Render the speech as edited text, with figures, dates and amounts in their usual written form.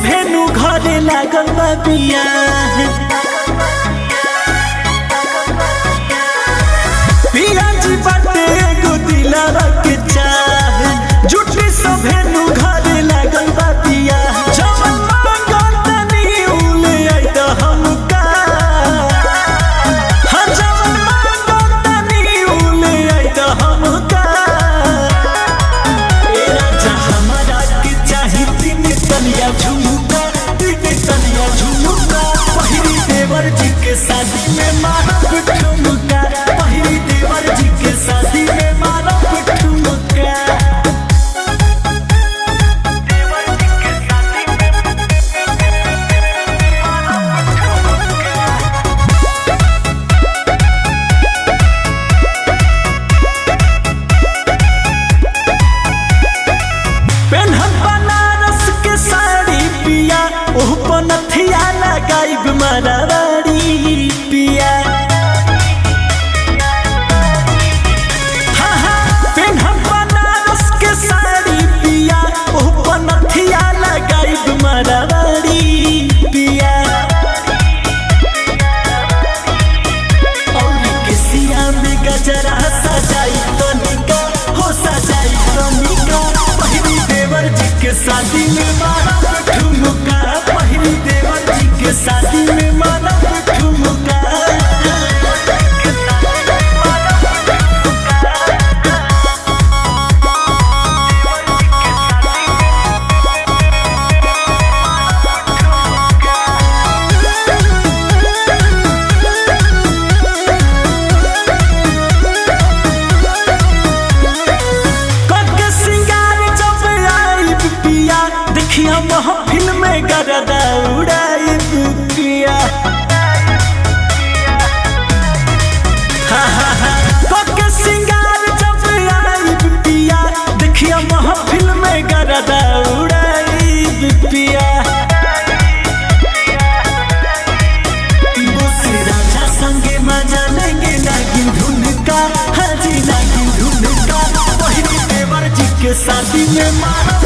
सभेनु घरे लागल बा बियाह। पिया जी बाटे एगो दिलवा के चाह, जुटी सभेनु घरे लागल बा बियाह। जवन मांगल तनी उले आई त हमका, हाँ जवन मांगल तनी उले आई त हमका। ए राजा हमारा के चाही तीन तनिया झुमका, तीन तनिया झुमका। पहिली देवर जी के शादी में मारब ठुमका, पहिली देवर जी के शादी में मारब ठुमका। पेन्हब बनारस के साड़ी पिया, ओह पनथिया लगाइब मारवाड़ी पिया। हाँ हाँ पेन्हब बनारस के साड़ी पिया, ओह पनथिया लगाइब मारवाड़ी पिया। और केसिया में गजरा सजाई तनिका, हो सजाई तनिका। पहिली देवर जी के शादी में मारब ठुमका, पहिली देवर जी के शादी में मारब ठुमका। कके सिंगार जब आइब पिया, देखिया महफिल में गरदा उड़ाइब पिया। हाँ हाँ हाँ कके सिंगार जब आइब पिया, देखिया महफिल में गरदा उड़ाइब पिया। बोसे राजा संगे मजा लेंगे नागिन धुन का, हाँ जी नागिन धुन का। पहिली देवर जी के शादी में मारब